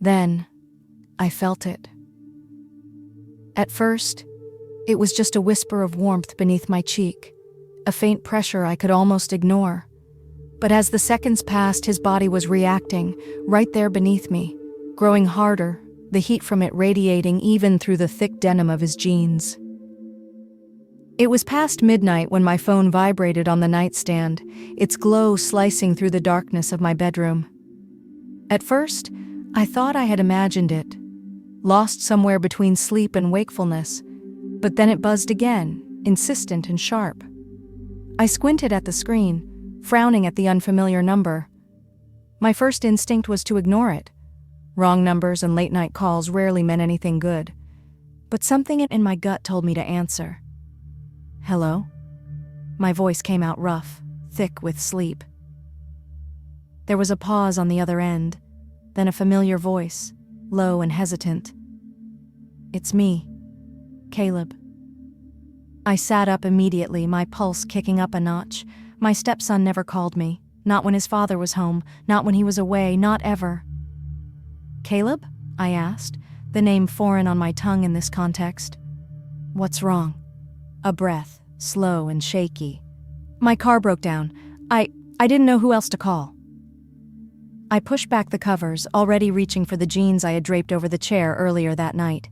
Then, I felt it. At first, it was just a whisper of warmth beneath my cheek, a faint pressure I could almost ignore. But as the seconds passed, his body was reacting, right there beneath me, growing harder, the heat from it radiating even through the thick denim of his jeans. It was past midnight when my phone vibrated on the nightstand, its glow slicing through the darkness of my bedroom. At first, I thought I had imagined it, lost somewhere between sleep and wakefulness, but then it buzzed again, insistent and sharp. I squinted at the screen, frowning at the unfamiliar number. My first instinct was to ignore it. Wrong numbers and late-night calls rarely meant anything good. But something in my gut told me to answer. "Hello?" My voice came out rough, thick with sleep. There was a pause on the other end, then a familiar voice, low and hesitant. "It's me, Caleb." I sat up immediately, my pulse kicking up a notch. My stepson never called me, not when his father was home, not when he was away, not ever. "Caleb?" I asked, the name foreign on my tongue in this context. "What's wrong?" A breath, slow and shaky. "My car broke down. I didn't know who else to call." I pushed back the covers, already reaching for the jeans I had draped over the chair earlier that night.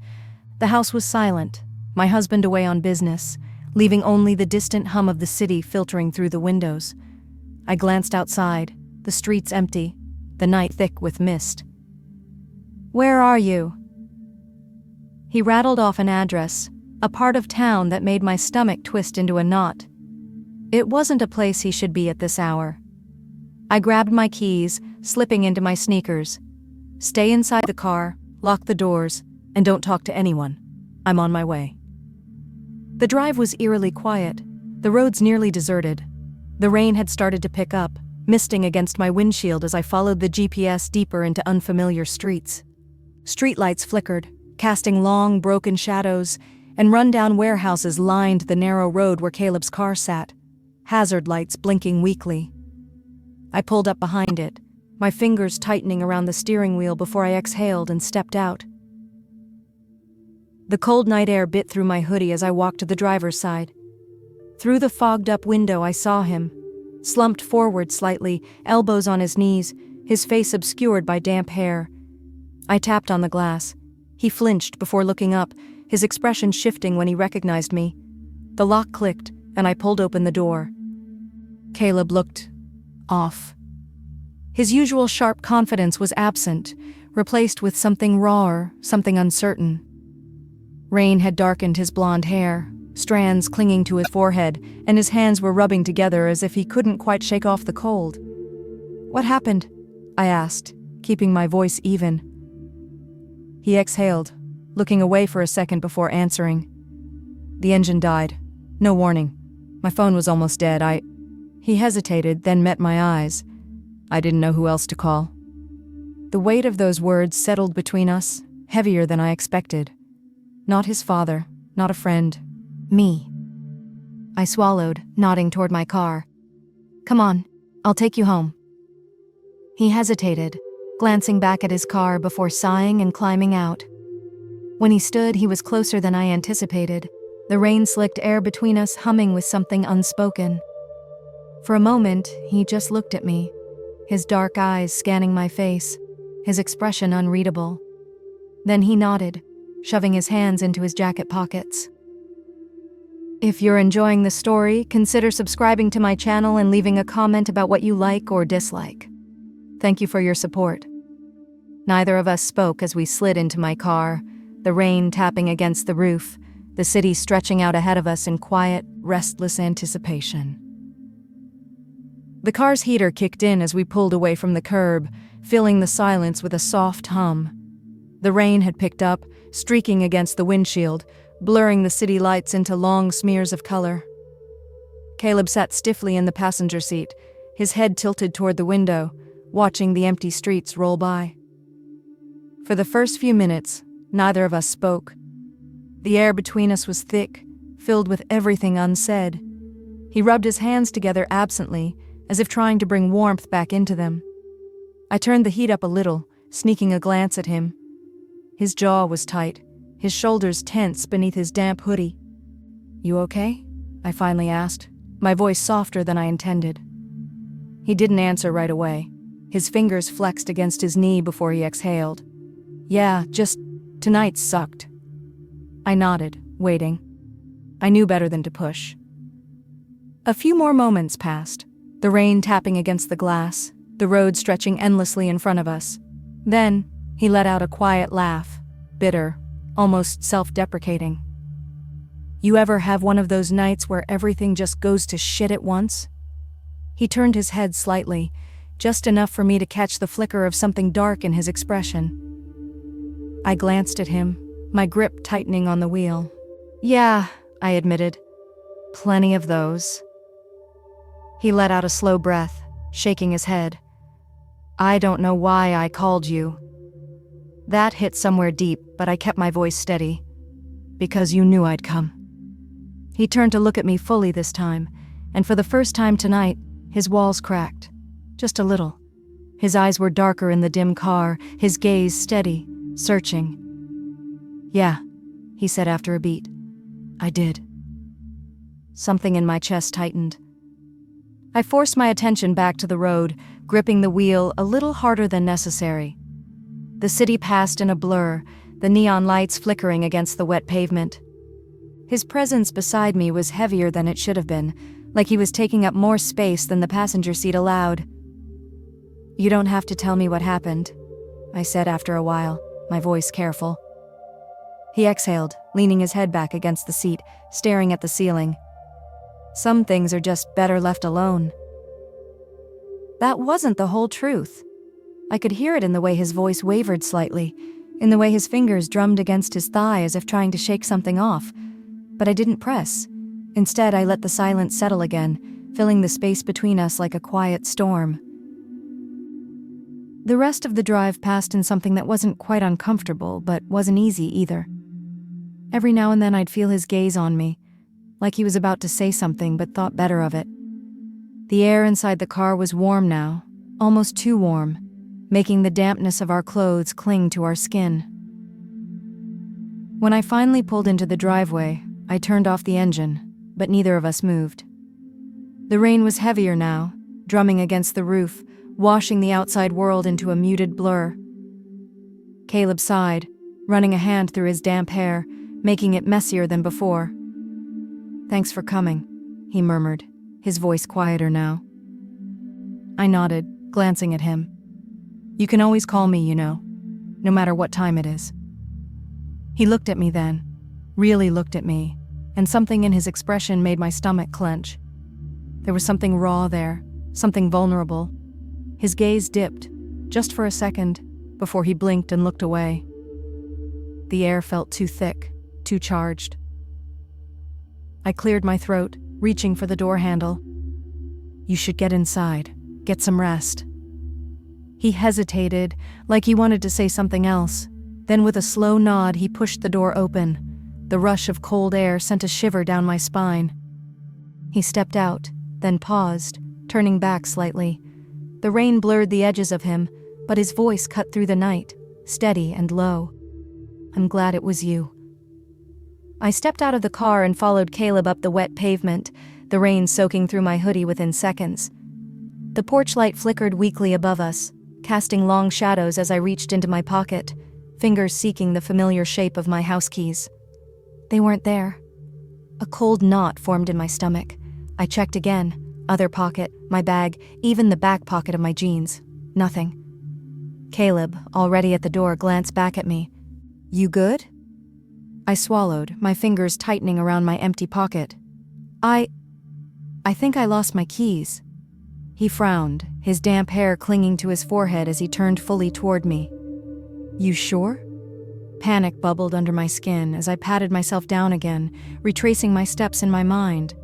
The house was silent, my husband away on business, leaving only the distant hum of the city filtering through the windows. I glanced outside, the streets empty, the night thick with mist. "Where are you?" He rattled off an address, a part of town that made my stomach twist into a knot. It wasn't a place he should be at this hour. I grabbed my keys, slipping into my sneakers. "Stay inside the car, lock the doors, and don't talk to anyone. I'm on my way." The drive was eerily quiet, the roads nearly deserted. The rain had started to pick up, misting against my windshield as I followed the GPS deeper into unfamiliar streets. Streetlights flickered, casting long, broken shadows, and run-down warehouses lined the narrow road where Caleb's car sat, hazard lights blinking weakly. I pulled up behind it, my fingers tightening around the steering wheel before I exhaled and stepped out. The cold night air bit through my hoodie as I walked to the driver's side. Through the fogged-up window I saw him, slumped forward slightly, elbows on his knees, his face obscured by damp hair. I tapped on the glass. He flinched before looking up, his expression shifting when he recognized me. The lock clicked, and I pulled open the door. Caleb looked off. His usual sharp confidence was absent, replaced with something rawer, something uncertain. Rain had darkened his blonde hair, strands clinging to his forehead, and his hands were rubbing together as if he couldn't quite shake off the cold. "What happened?" I asked, keeping my voice even. He exhaled, looking away for a second before answering. "The engine died. No warning. My phone was almost dead. He hesitated, then met my eyes. I didn't know who else to call." The weight of those words settled between us, heavier than I expected. Not his father, not a friend. Me. I swallowed, nodding toward my car. "Come on, I'll take you home." He hesitated, glancing back at his car before sighing and climbing out. When he stood, he was closer than I anticipated, the rain-slicked air between us humming with something unspoken. For a moment, he just looked at me, his dark eyes scanning my face, his expression unreadable. Then he nodded, shoving his hands into his jacket pockets. If you're enjoying the story, consider subscribing to my channel and leaving a comment about what you like or dislike. Thank you for your support. Neither of us spoke as we slid into my car, the rain tapping against the roof, the city stretching out ahead of us in quiet, restless anticipation. The car's heater kicked in as we pulled away from the curb, filling the silence with a soft hum. The rain had picked up, streaking against the windshield, blurring the city lights into long smears of color. Caleb sat stiffly in the passenger seat, his head tilted toward the window, watching the empty streets roll by. For the first few minutes, neither of us spoke. The air between us was thick, filled with everything unsaid. He rubbed his hands together absently, as if trying to bring warmth back into them. I turned the heat up a little, sneaking a glance at him. His jaw was tight, his shoulders tense beneath his damp hoodie. "You okay?" I finally asked, my voice softer than I intended. He didn't answer right away. His fingers flexed against his knee before he exhaled. "Yeah, just tonight sucked." I nodded, waiting. I knew better than to push. A few more moments passed, the rain tapping against the glass, the road stretching endlessly in front of us. Then, he let out a quiet laugh, bitter, almost self-deprecating. "You ever have one of those nights where everything just goes to shit at once?" He turned his head slightly, just enough for me to catch the flicker of something dark in his expression. I glanced at him, my grip tightening on the wheel. "Yeah," I admitted. "Plenty of those." He let out a slow breath, shaking his head. "I don't know why I called you." That hit somewhere deep, but I kept my voice steady. "Because you knew I'd come." He turned to look at me fully this time, and for the first time tonight, his walls cracked. Just a little. His eyes were darker in the dim car, his gaze steady, searching. "Yeah," he said after a beat. "I did." Something in my chest tightened. I forced my attention back to the road, gripping the wheel a little harder than necessary. The city passed in a blur, the neon lights flickering against the wet pavement. His presence beside me was heavier than it should have been, like he was taking up more space than the passenger seat allowed. "You don't have to tell me what happened," I said after a while, my voice careful. He exhaled, leaning his head back against the seat, staring at the ceiling. "Some things are just better left alone." That wasn't the whole truth. I could hear it in the way his voice wavered slightly, in the way his fingers drummed against his thigh as if trying to shake something off. But I didn't press. Instead, I let the silence settle again, filling the space between us like a quiet storm. The rest of the drive passed in something that wasn't quite uncomfortable, but wasn't easy either. Every now and then I'd feel his gaze on me, like he was about to say something but thought better of it. The air inside the car was warm now, almost too warm, making the dampness of our clothes cling to our skin. When I finally pulled into the driveway, I turned off the engine, but neither of us moved. The rain was heavier now, drumming against the roof, washing the outside world into a muted blur. Caleb sighed, running a hand through his damp hair, making it messier than before. "Thanks for coming," he murmured, his voice quieter now. I nodded, glancing at him. "You can always call me, you know, no matter what time it is." He looked at me then, really looked at me, and something in his expression made my stomach clench. There was something raw there, something vulnerable. His gaze dipped, just for a second, before he blinked and looked away. The air felt too thick, too charged. I cleared my throat, reaching for the door handle. "You should get inside, get some rest." He hesitated, like he wanted to say something else. Then with a slow nod, he pushed the door open. The rush of cold air sent a shiver down my spine. He stepped out, then paused, turning back slightly. The rain blurred the edges of him, but his voice cut through the night, steady and low. "I'm glad it was you." I stepped out of the car and followed Caleb up the wet pavement, the rain soaking through my hoodie within seconds. The porch light flickered weakly above us, casting long shadows as I reached into my pocket, fingers seeking the familiar shape of my house keys. They weren't there. A cold knot formed in my stomach. I checked again. Other pocket, my bag, even the back pocket of my jeans. Nothing. Caleb, already at the door, glanced back at me. "You good?" I swallowed, my fingers tightening around my empty pocket. I think I lost my keys." He frowned, his damp hair clinging to his forehead as he turned fully toward me. "You sure?" Panic bubbled under my skin as I patted myself down again, retracing my steps in my mind.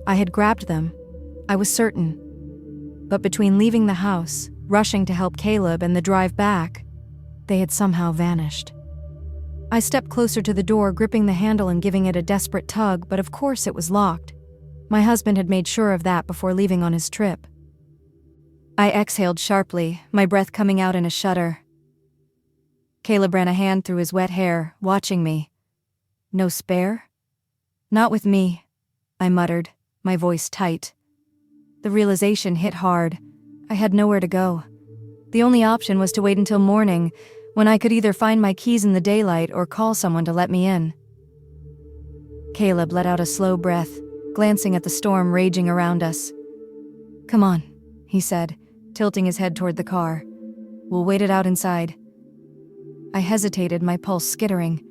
I had grabbed them. I was certain. But between leaving the house, rushing to help Caleb, and the drive back, they had somehow vanished. I stepped closer to the door, gripping the handle and giving it a desperate tug, but of course it was locked. My husband had made sure of that before leaving on his trip. I exhaled sharply, my breath coming out in a shudder. Caleb ran a hand through his wet hair, watching me. No spare? Not with me, I muttered, my voice tight. The realization hit hard. I had nowhere to go. The only option was to wait until morning, when I could either find my keys in the daylight or call someone to let me in. Caleb let out a slow breath, glancing at the storm raging around us. Come on, he said, tilting his head toward the car. We'll wait it out inside. I hesitated, my pulse skittering.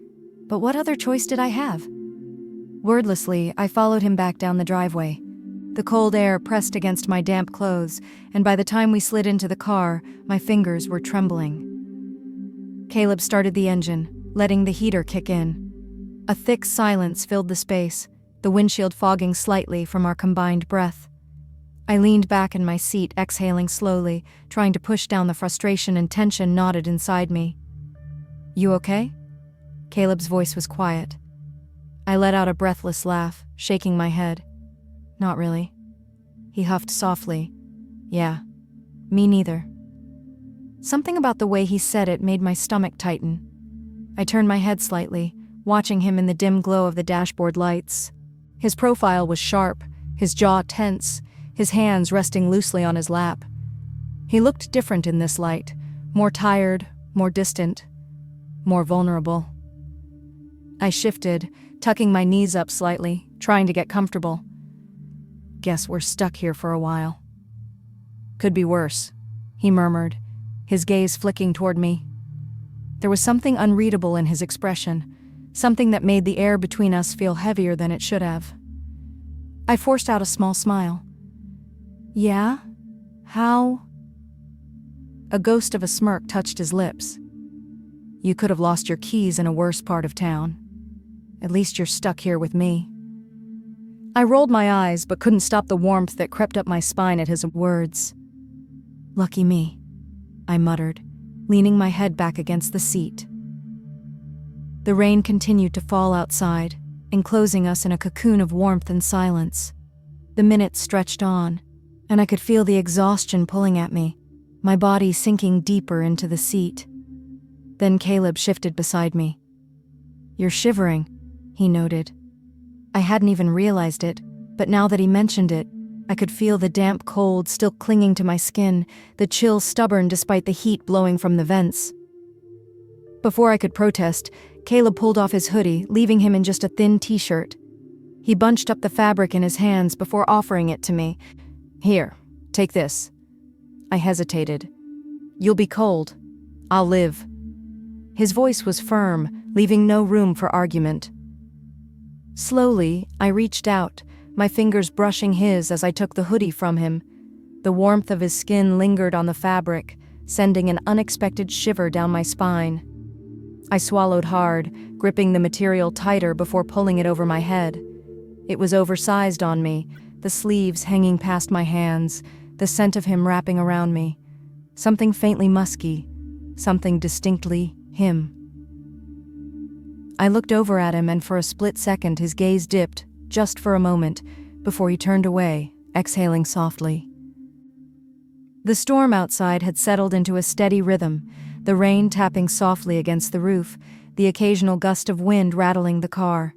But what other choice did I have? Wordlessly, I followed him back down the driveway. The cold air pressed against my damp clothes, and by the time we slid into the car, my fingers were trembling. Caleb started the engine, letting the heater kick in. A thick silence filled the space, the windshield fogging slightly from our combined breath. I leaned back in my seat, exhaling slowly, trying to push down the frustration and tension knotted inside me. You okay? Caleb's voice was quiet. I let out a breathless laugh, shaking my head. Not really. He huffed softly. Yeah, me neither. Something about the way he said it made my stomach tighten. I turned my head slightly, watching him in the dim glow of the dashboard lights. His profile was sharp, his jaw tense, his hands resting loosely on his lap. He looked different in this light, more tired, more distant, more vulnerable. I shifted, tucking my knees up slightly, trying to get comfortable. Guess we're stuck here for a while. Could be worse, he murmured, his gaze flicking toward me. There was something unreadable in his expression, something that made the air between us feel heavier than it should have. I forced out a small smile. Yeah? How? A ghost of a smirk touched his lips. You could have lost your keys in a worse part of town. At least you're stuck here with me. I rolled my eyes but couldn't stop the warmth that crept up my spine at his words. Lucky me, I muttered, leaning my head back against the seat. The rain continued to fall outside, enclosing us in a cocoon of warmth and silence. The minutes stretched on, and I could feel the exhaustion pulling at me, my body sinking deeper into the seat. Then Caleb shifted beside me. You're shivering, he noted. I hadn't even realized it, but now that he mentioned it, I could feel the damp cold still clinging to my skin, the chill stubborn despite the heat blowing from the vents. Before I could protest, Caleb pulled off his hoodie, leaving him in just a thin t-shirt. He bunched up the fabric in his hands before offering it to me. Here, take this. I hesitated. You'll be cold. I'll live. His voice was firm, leaving no room for argument. Slowly, I reached out, my fingers brushing his as I took the hoodie from him. The warmth of his skin lingered on the fabric, sending an unexpected shiver down my spine. I swallowed hard, gripping the material tighter before pulling it over my head. It was oversized on me, the sleeves hanging past my hands, the scent of him wrapping around me. Something faintly musky, something distinctly him. I looked over at him, and for a split second his gaze dipped, just for a moment, before he turned away, exhaling softly. The storm outside had settled into a steady rhythm, the rain tapping softly against the roof, the occasional gust of wind rattling the car.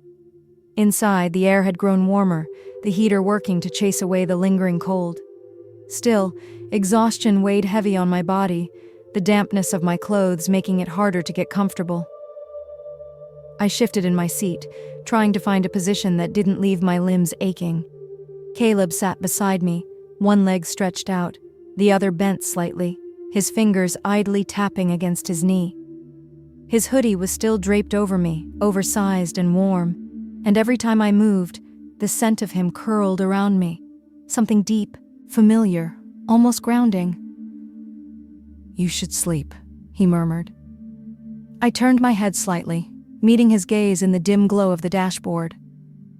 Inside, the air had grown warmer, the heater working to chase away the lingering cold. Still, exhaustion weighed heavy on my body, the dampness of my clothes making it harder to get comfortable. I shifted in my seat, trying to find a position that didn't leave my limbs aching. Caleb sat beside me, one leg stretched out, the other bent slightly, his fingers idly tapping against his knee. His hoodie was still draped over me, oversized and warm, and every time I moved, the scent of him curled around me, something deep, familiar, almost grounding. You should sleep, he murmured. I turned my head slightly, meeting his gaze in the dim glow of the dashboard.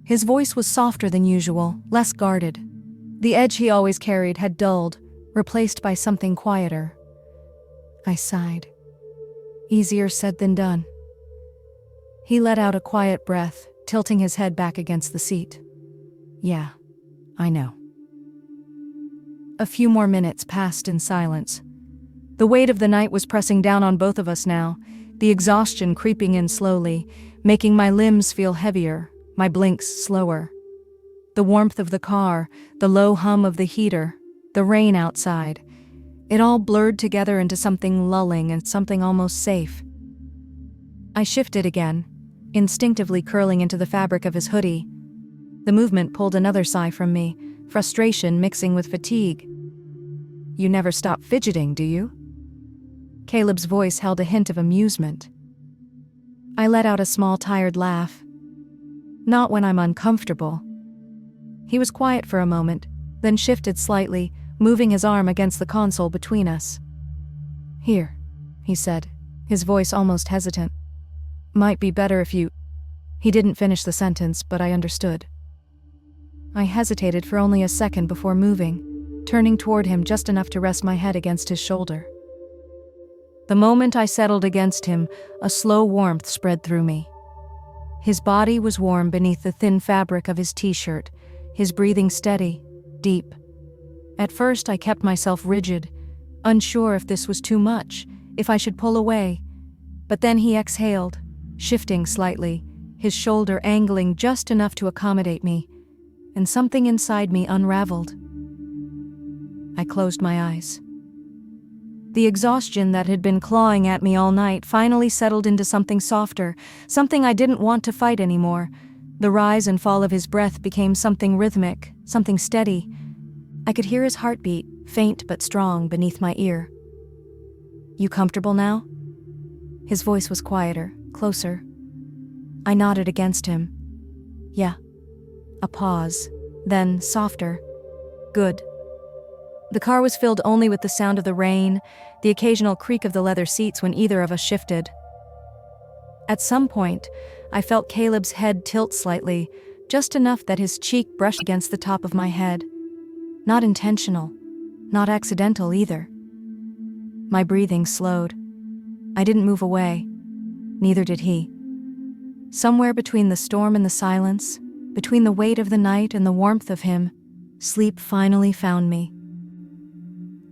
His voice was softer than usual, less guarded. The edge he always carried had dulled, replaced by something quieter. I sighed. Easier said than done. He let out a quiet breath, tilting his head back against the seat. Yeah, I know. A few more minutes passed in silence. The weight of the night was pressing down on both of us now, the exhaustion creeping in slowly, making my limbs feel heavier, my blinks slower. The warmth of the car, the low hum of the heater, the rain outside, it all blurred together into something lulling and something almost safe. I shifted again, instinctively curling into the fabric of his hoodie. The movement pulled another sigh from me, frustration mixing with fatigue. "You never stop fidgeting, do you?" Caleb's voice held a hint of amusement. I let out a small tired laugh. "Not when I'm uncomfortable." He was quiet for a moment, then shifted slightly, moving his arm against the console between us. "Here," he said, his voice almost hesitant. "Might be better if you—" He didn't finish the sentence, but I understood. I hesitated for only a second before moving, turning toward him just enough to rest my head against his shoulder. The moment I settled against him, a slow warmth spread through me. His body was warm beneath the thin fabric of his t-shirt, his breathing steady, deep. At first I kept myself rigid, unsure if this was too much, if I should pull away. But then he exhaled, shifting slightly, his shoulder angling just enough to accommodate me, and something inside me unraveled. I closed my eyes. The exhaustion that had been clawing at me all night finally settled into something softer, something I didn't want to fight anymore. The rise and fall of his breath became something rhythmic, something steady. I could hear his heartbeat, faint but strong, beneath my ear. "You comfortable now?" His voice was quieter, closer. I nodded against him. "Yeah." A pause, then softer. "Good." The car was filled only with the sound of the rain, the occasional creak of the leather seats when either of us shifted. At some point, I felt Caleb's head tilt slightly, just enough that his cheek brushed against the top of my head. Not intentional, not accidental either. My breathing slowed. I didn't move away. Neither did he. Somewhere between the storm and the silence, between the weight of the night and the warmth of him, sleep finally found me.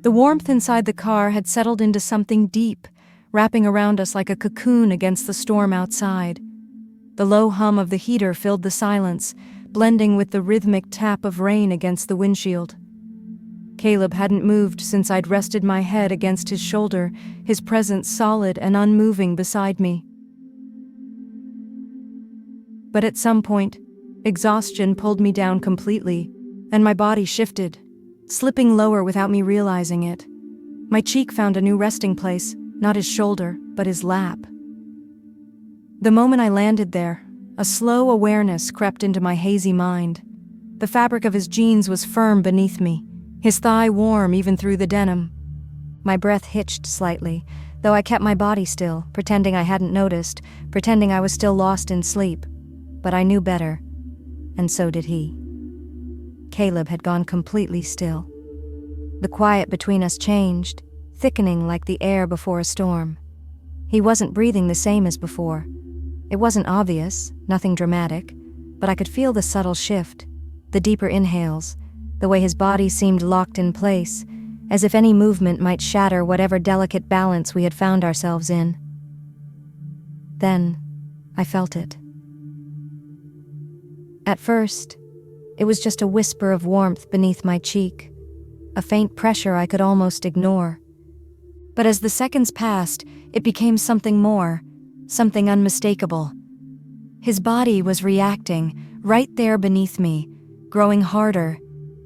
The warmth inside the car had settled into something deep, wrapping around us like a cocoon against the storm outside. The low hum of the heater filled the silence, blending with the rhythmic tap of rain against the windshield. Caleb hadn't moved since I'd rested my head against his shoulder, his presence solid and unmoving beside me. But at some point, exhaustion pulled me down completely, and my body shifted, slipping lower without me realizing it. My cheek found a new resting place, not his shoulder, but his lap. The moment I landed there, a slow awareness crept into my hazy mind. The fabric of his jeans was firm beneath me, his thigh warm even through the denim. My breath hitched slightly, though I kept my body still, pretending I hadn't noticed, pretending I was still lost in sleep. But I knew better, and so did he. Caleb had gone completely still. The quiet between us changed, thickening like the air before a storm. He wasn't breathing the same as before. It wasn't obvious, nothing dramatic, but I could feel the subtle shift, the deeper inhales, the way his body seemed locked in place, as if any movement might shatter whatever delicate balance we had found ourselves in. Then, I felt it. At first, it was just a whisper of warmth beneath my cheek, a faint pressure I could almost ignore. But as the seconds passed, it became something more, something unmistakable. His body was reacting, right there beneath me, growing harder,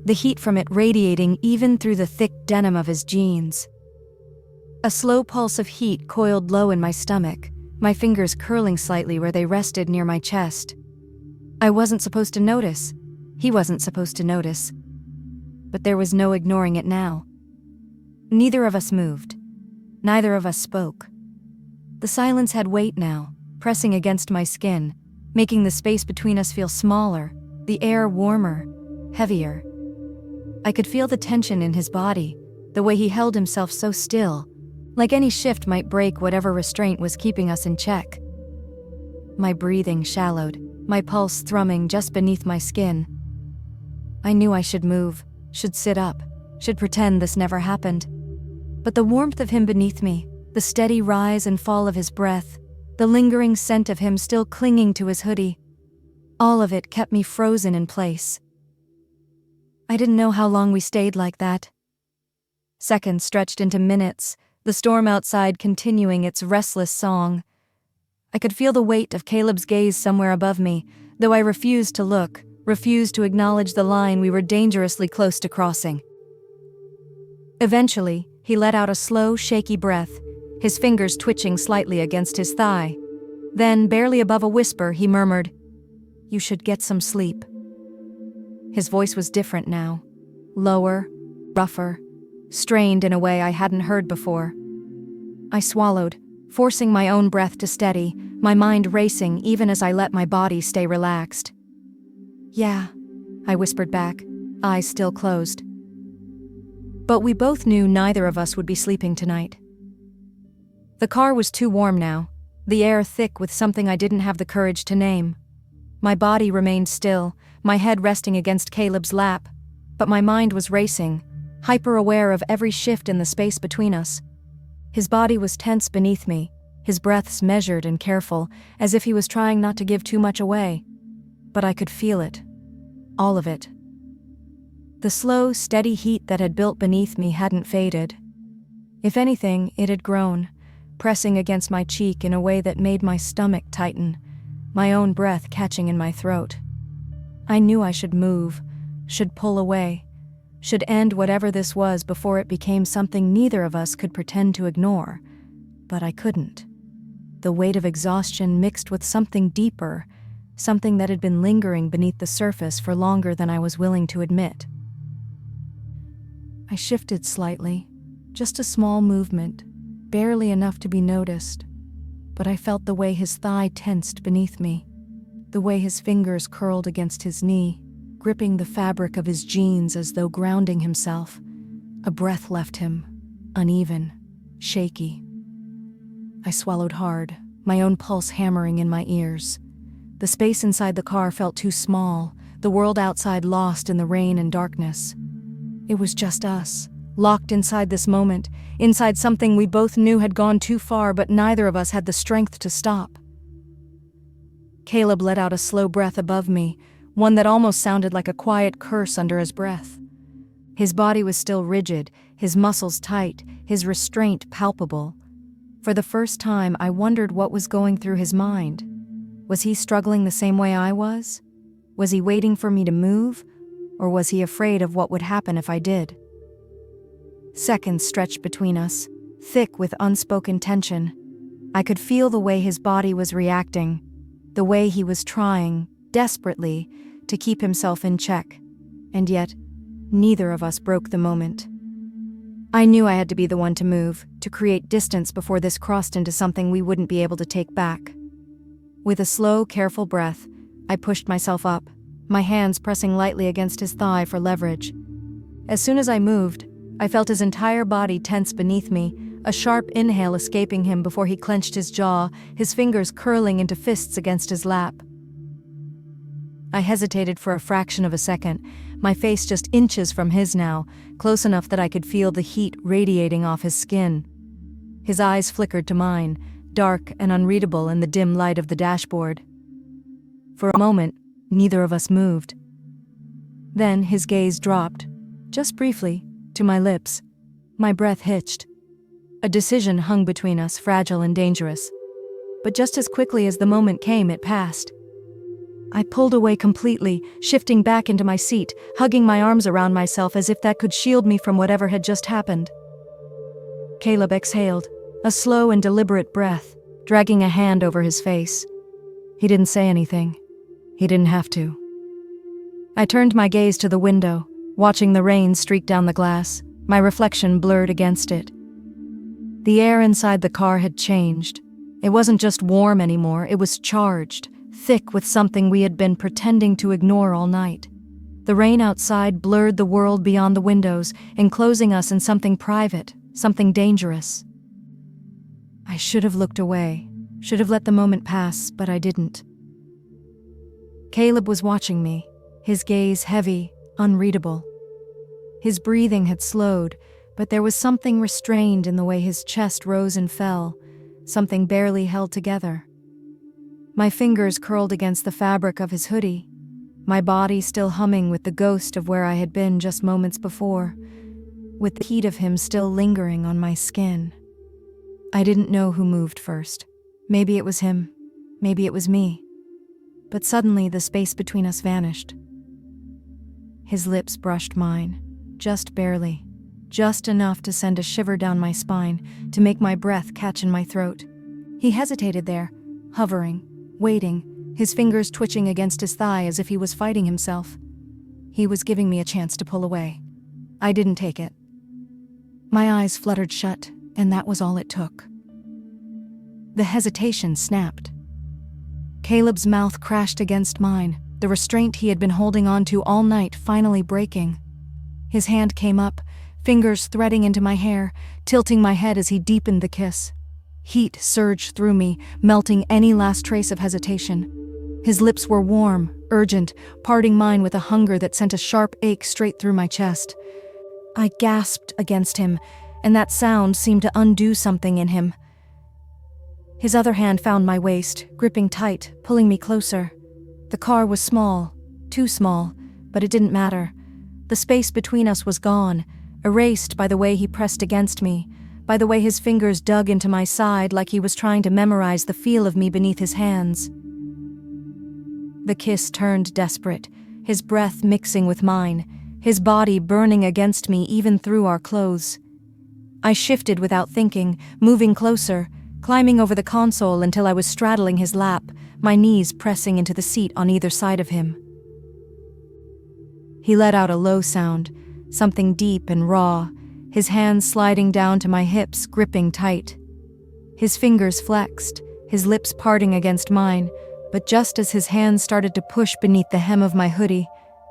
the heat from it radiating even through the thick denim of his jeans. A slow pulse of heat coiled low in my stomach, my fingers curling slightly where they rested near my chest. I wasn't supposed to notice. He wasn't supposed to notice. But there was no ignoring it now. Neither of us moved. Neither of us spoke. The silence had weight now, pressing against my skin, making the space between us feel smaller, the air warmer, heavier. I could feel the tension in his body, the way he held himself so still, like any shift might break whatever restraint was keeping us in check. My breathing shallowed, my pulse thrumming just beneath my skin. I knew I should move, should sit up, should pretend this never happened. But the warmth of him beneath me, the steady rise and fall of his breath, the lingering scent of him still clinging to his hoodie, all of it kept me frozen in place. I didn't know how long we stayed like that. Seconds stretched into minutes, the storm outside continuing its restless song. I could feel the weight of Caleb's gaze somewhere above me, though I refused to look, refused to acknowledge the line we were dangerously close to crossing. Eventually, he let out a slow, shaky breath, his fingers twitching slightly against his thigh. Then, barely above a whisper, he murmured, "You should get some sleep." His voice was different now, lower, rougher, strained in a way I hadn't heard before. I swallowed, forcing my own breath to steady, my mind racing even as I let my body stay relaxed. "Yeah," I whispered back, eyes still closed. But we both knew neither of us would be sleeping tonight. The car was too warm now, the air thick with something I didn't have the courage to name. My body remained still, my head resting against Caleb's lap, but my mind was racing, hyper-aware of every shift in the space between us. His body was tense beneath me, his breaths measured and careful, as if he was trying not to give too much away. But I could feel it. All of it. The slow, steady heat that had built beneath me hadn't faded. If anything, it had grown, pressing against my cheek in a way that made my stomach tighten, my own breath catching in my throat. I knew I should move, should pull away, should end whatever this was before it became something neither of us could pretend to ignore. But I couldn't. The weight of exhaustion mixed with something deeper, something that had been lingering beneath the surface for longer than I was willing to admit. I shifted slightly, just a small movement, barely enough to be noticed, but I felt the way his thigh tensed beneath me, the way his fingers curled against his knee, gripping the fabric of his jeans as though grounding himself. A breath left him, uneven, shaky. I swallowed hard, my own pulse hammering in my ears. The space inside the car felt too small, the world outside lost in the rain and darkness. It was just us, locked inside this moment, inside something we both knew had gone too far, but neither of us had the strength to stop. Caleb let out a slow breath above me, one that almost sounded like a quiet curse under his breath. His body was still rigid, his muscles tight, his restraint palpable. For the first time, I wondered what was going through his mind. Was he struggling the same way I was? Was he waiting for me to move? Or was he afraid of what would happen if I did? Seconds stretched between us, thick with unspoken tension. I could feel the way his body was reacting, the way he was trying, desperately, to keep himself in check. And yet, neither of us broke the moment. I knew I had to be the one to move, to create distance before this crossed into something we wouldn't be able to take back. With a slow, careful breath, I pushed myself up, my hands pressing lightly against his thigh for leverage. As soon as I moved, I felt his entire body tense beneath me, a sharp inhale escaping him before he clenched his jaw, his fingers curling into fists against his lap. I hesitated for a fraction of a second, my face just inches from his now, close enough that I could feel the heat radiating off his skin. His eyes flickered to mine, dark and unreadable in the dim light of the dashboard. For a moment, neither of us moved. Then his gaze dropped, just briefly, to my lips. My breath hitched. A decision hung between us, fragile and dangerous. But just as quickly as the moment came, it passed. I pulled away completely, shifting back into my seat, hugging my arms around myself as if that could shield me from whatever had just happened. Caleb exhaled, a slow and deliberate breath, dragging a hand over his face. He didn't say anything. He didn't have to. I turned my gaze to the window, watching the rain streak down the glass, my reflection blurred against it. The air inside the car had changed. It wasn't just warm anymore, it was charged, thick with something we had been pretending to ignore all night. The rain outside blurred the world beyond the windows, enclosing us in something private, something dangerous. I should have looked away, should have let the moment pass, but I didn't. Caleb was watching me, his gaze heavy, unreadable. His breathing had slowed, but there was something restrained in the way his chest rose and fell, something barely held together. My fingers curled against the fabric of his hoodie, my body still humming with the ghost of where I had been just moments before, with the heat of him still lingering on my skin. I didn't know who moved first. Maybe it was him, maybe it was me. But suddenly the space between us vanished. His lips brushed mine, just barely, just enough to send a shiver down my spine, to make my breath catch in my throat. He hesitated there, hovering, waiting, his fingers twitching against his thigh as if he was fighting himself. He was giving me a chance to pull away. I didn't take it. My eyes fluttered shut, and that was all it took. The hesitation snapped. Caleb's mouth crashed against mine, the restraint he had been holding on to all night finally breaking. His hand came up, fingers threading into my hair, tilting my head as he deepened the kiss. Heat surged through me, melting any last trace of hesitation. His lips were warm, urgent, parting mine with a hunger that sent a sharp ache straight through my chest. I gasped against him, and that sound seemed to undo something in him. His other hand found my waist, gripping tight, pulling me closer. The car was small, too small, but it didn't matter. The space between us was gone, erased by the way he pressed against me, by the way his fingers dug into my side like he was trying to memorize the feel of me beneath his hands. The kiss turned desperate, his breath mixing with mine, his body burning against me even through our clothes. I shifted without thinking, moving closer, climbing over the console until I was straddling his lap, my knees pressing into the seat on either side of him. He let out a low sound, something deep and raw, his hands sliding down to my hips, gripping tight. His fingers flexed, his lips parting against mine, but just as his hands started to push beneath the hem of my hoodie,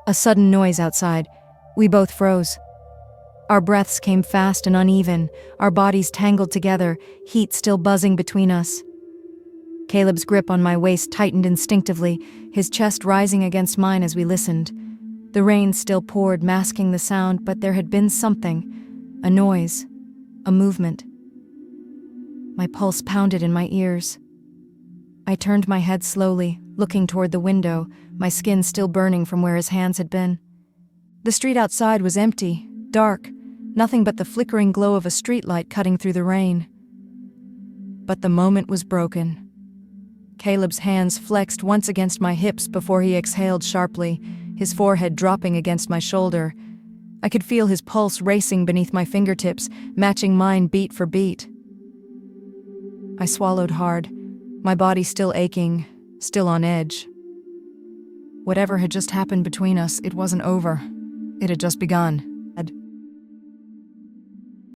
a sudden noise outside. We both froze. Our breaths came fast and uneven, our bodies tangled together, heat still buzzing between us. Caleb's grip on my waist tightened instinctively, his chest rising against mine as we listened. The rain still poured, masking the sound, but there had been something, a noise, a movement. My pulse pounded in my ears. I turned my head slowly, looking toward the window, my skin still burning from where his hands had been. The street outside was empty, dark, nothing but the flickering glow of a streetlight cutting through the rain. But the moment was broken. Caleb's hands flexed once against my hips before he exhaled sharply, his forehead dropping against my shoulder. I could feel his pulse racing beneath my fingertips, matching mine beat for beat. I swallowed hard, my body still aching, still on edge. Whatever had just happened between us, it wasn't over. It had just begun.